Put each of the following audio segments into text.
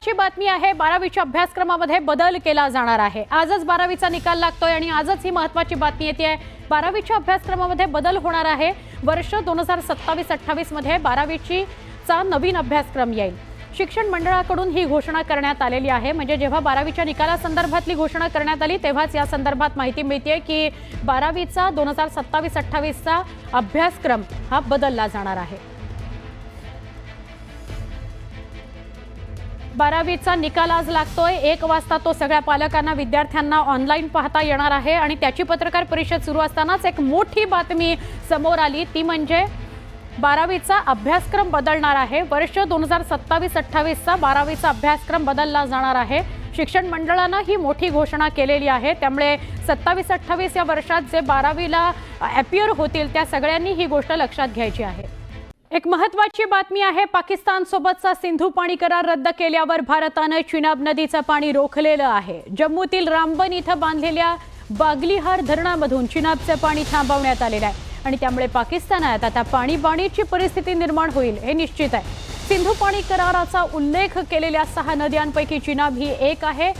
महत्त्वाची बातमी आहे, 12वीच्या अभ्यासक्रमामध्ये बदल केला जाणार आहे। आजच 12वीचा निकाल लागतोय आणि आजच ही महत्त्वाची बातमी येते। 12वीच्या अभ्यासक्रमामध्ये बदल होणार आहे। वर्ष 2027-28 मध्ये 12वीचा नवीन अभ्यासक्रम येईल। शिक्षण मंडळाकडून ही घोषणा करण्यात आलेली आहे। म्हणजे जेव्हा 12वीच्या निकालासंदर्भातली घोषणा करण्यात आली तेव्हाच या संदर्भात माहिती मिळते की 12वीचा 2027-28 चा अभ्यासक्रम हा बदलला जाणार आहे। 12वीचा निकाल आज लागतोय। 1 वाजता तो सगळ्या पालकांना विद्यार्थ्यांना ऑनलाईन पाहता येणार आहे आणि त्याची पत्रकार परिषद सुरू असतानाच एक मोठी बातमी समोर आली, ती म्हणजे 12वीचा अभ्यासक्रम बदलणार आहे। वर्ष 2027-28 चा 12वीचा अभ्यासक्रम बदलला जाणार आहे। शिक्षण मंडळाने ही मोठी घोषणा केलेली आहे। त्यामुळे 27-28 या वर्षात जे 12वीला अपीयर होतील त्या सगळ्यांनी ही गोष्ट लक्षात घ्यायची आहे। एक महत्त्वाची बातमी आहे, पाकिस्तान सोबतचा सिंधू पाणी करार रद्द केल्यावर भारताने चिनाब नदीचं पाणी रोखलेलं आहे। जम्मूतील रामबन इथं बांधलेल्या बागलीहार धरणामधून चिनाबचं पाणी थांबवण्यात आलेलं आहे आणि त्यामुळे पाकिस्तानात आता पाणीबाणीची परिस्थिती निर्माण होईल हे निश्चित आहे। सिंधू पाणी कराराचा उल्लेख केलेल्या 6 नद्यांपैकी चिनाब ही एक आहे।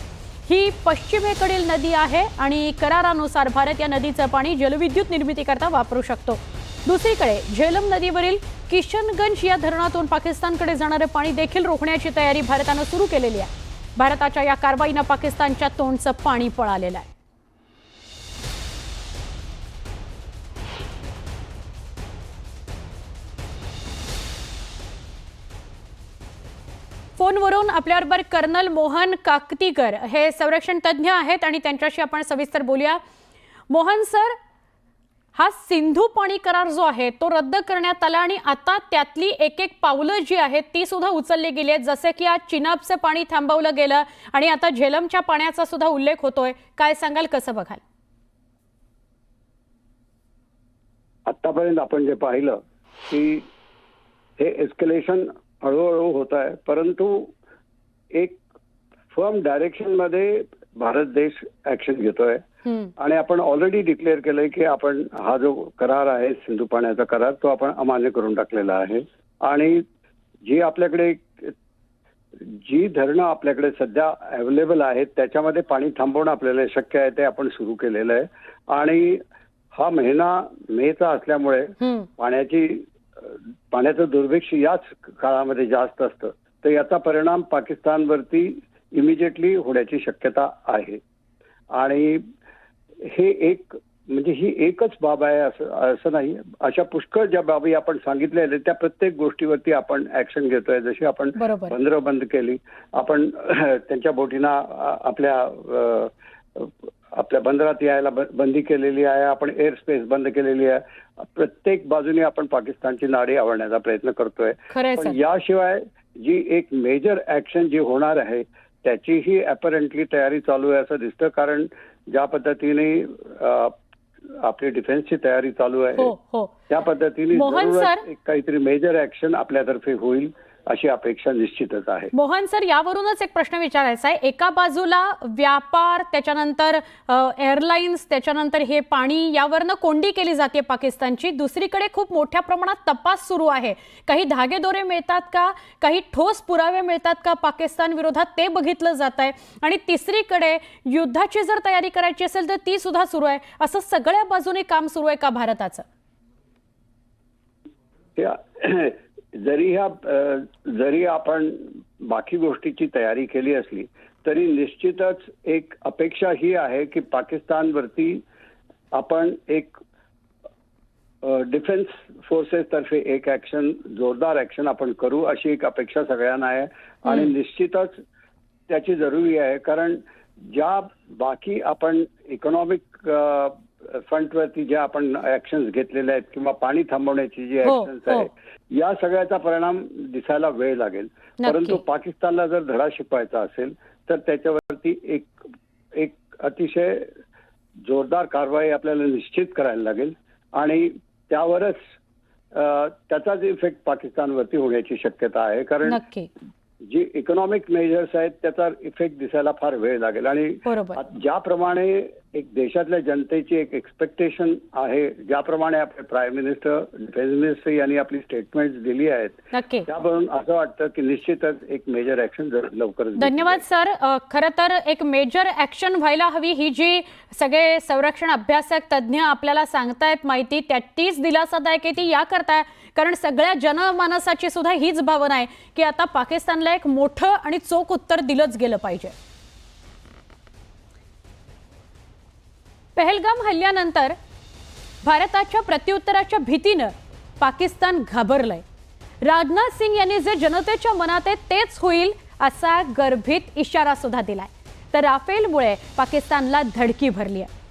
ही पश्चिमेकडील नदी आहे आणि करारानुसार भारत या नदीचं पाणी जलविद्युत निर्मितीकरता वापरू शकतो। दुसरीकडे झेलम नदीवरील किशनगंज या धरणातून पाकिस्तानकडे जाणारे पाणी देखील रोखण्याची तयारी भारताने सुरू केलेली आहे। भारताच्या या कारवाईने पाकिस्तानच्या तोंडचं पाणी पळालेलं आहे। फोनवरून आपल्याबरोबर कर्नल मोहन काकतीकर हे संरक्षण तज्ञ आहेत आणि त्यांच्याशी आपण सविस्तर बोलूया। मोहन सर, हा सिंधू पाणी करार जो आहे तो रद्द करण्यात आला आणि आता त्यातली एक पावलं जी आहेत ती सुद्धा उचलली गेली आहेत, जसे की आज चिनाबचं पाणी थांबवलं गेलं आणि आता झेलमच्या पाण्याचा सुद्धा उल्लेख होतोय। काय सांगाल, कसं बघाल? आतापर्यंत आपण जे पाहिलं की हे एस्केलेशन हळूहळू होत आहे, परंतु एक फर्म डायरेक्शन मध्ये भारत देश ऍक्शन घेतोय आणि आपण ऑलरेडी डिक्लेअर केलंय की आपण हा जो करार आहे सिंधू पाण्याचा करार तो आपण अमान्य करून टाकलेला आहे। आणि जी धरणं आपल्याकडे सध्या अवेलेबल आहेत त्याच्यामध्ये पाणी थांबवणं आपल्याला शक्य आहे, ते आपण सुरू केलेलं आहे। आणि हा महिना मेचा असल्यामुळे पाण्याचं दुर्भिक्ष याच काळामध्ये जास्त असतं, तर याचा परिणाम पाकिस्तानवरती इमिजिएटली होण्याची शक्यता आहे। आणि हे ही एकच बाब आहे असं नाही, अशा पुष्कळ ज्या बाबी आपण सांगितलेल्या त्या प्रत्येक गोष्टीवरती आपण ऍक्शन घेतोय। जशी आपण बंदरं बंद केली, आपण त्यांच्या बोटींना आपल्या बंदरात यायला बंदी केलेली आहे, आपण एअर स्पेस बंद केलेली आहे। प्रत्येक बाजूने आपण पाकिस्तानची नाडी आवळण्याचा प्रयत्न करतोय। पण याशिवाय जी एक मेजर ऍक्शन जी होणार आहे त्याचीही अपॅरेंटली तयारी चालू आहे असं दिसतं, कारण ज्या पद्धतीने आपली डिफेन्सची तयारी चालू आहे त्या पद्धतीने काहीतरी मेजर ऍक्शन आपल्यातर्फे होईल अशी अपेक्षा निश्चितच आहे। मोहन सर, यावरूनच एक प्रश्न विचारायचा आहे। एका बाजूला व्यापार, त्याच्यानंतर एअरलाइन्स, त्याच्यानंतर हे पाणी, यावरनं कोंडी केली जाते पाकिस्तानची। दुसरीकडे खूप मोठ्या प्रमाणात तपास सुरू आहे। काही धागेदोरे मिळतात का, काही ठोस पुरावे मिळतात का पाकिस्तान विरोधात, ते बघितलं जात आहे। आणि तिसरीकडे युद्धाची जर तयारी करायची असेल तर ती सुद्धा सुरू आहे। असं सगळ्या बाजूने काम सुरू आहे का भारताचं? जरी आपण बाकी गोष्टीची तयारी केली असली तरी निश्चितच एक अपेक्षा ही आहे की पाकिस्तानवरती आपण एक डिफेन्स फोर्सेस तर्फे एक ऍक्शन, जोरदार ऍक्शन आपण करू अशी एक अपेक्षा सगळ्यांना आहे। आणि निश्चितच त्याची जरुरी आहे, कारण ज्या बाकी आपण इकॉनॉमिक फ्रंटवरती ज्या आपण ऍक्शन्स घेतलेल्या आहेत किंवा पाणी थांबवण्याची जी ऍक्शन्स आहे या सगळ्याचा परिणाम दिसायला वेळ लागेल। परंतु पाकिस्तानला जर धडा शिकवायचा असेल तर त्याच्यावरती एक अतिशय जोरदार कारवाई आपल्याला निश्चित करायला लागेल आणि त्यावरच त्याचाच इफेक्ट पाकिस्तानवरती होण्याची शक्यता आहे। कारण जी इकॉनॉमिक मेजर्स आहेत त्याचा इफेक्ट दिसायला फार वेळ लागेल आणि ज्याप्रमाणे एक देशातल्या जनतेची एक एक्सपेक्टेशन आहे, ज्याप्रमाणे आपले प्राईम मिनिस्टर, डिफेन्स मिनिस्टर यांनी आपली स्टेटमेंट दिली आहेत, नक्की. त्यावरून असं वाटतं की निश्चितच एक मेजर ऍक्शन लवकरच. धन्यवाद सर. खरं तर एक मेजर ऍक्शन व्हायला हवी, ही जी सगळे संरक्षण अभ्यासक तज्ज्ञ आपल्याला सांगतायत माहिती, तीच दिलासादायक आहे ती या करताय, कारण सगळ्या जनमानसाची सुद्धा हीच भावना आहे की आता पाकिस्तानला एक मोठं आणि चोख उत्तर दिलंच गेलं पाहिजे. पहलगाम हल्ल्यानंतर भारताच्या प्रत्युत्तराच्या भीतीनं पाकिस्तान घाबरलंय. राजनाथ सिंग यांनी जे जनतेच्या मनात आहे तेच होईल असा गर्भित इशारा सुद्धा दिलाय. तर राफेलमुळे पाकिस्तानला धडकी भरली आहे.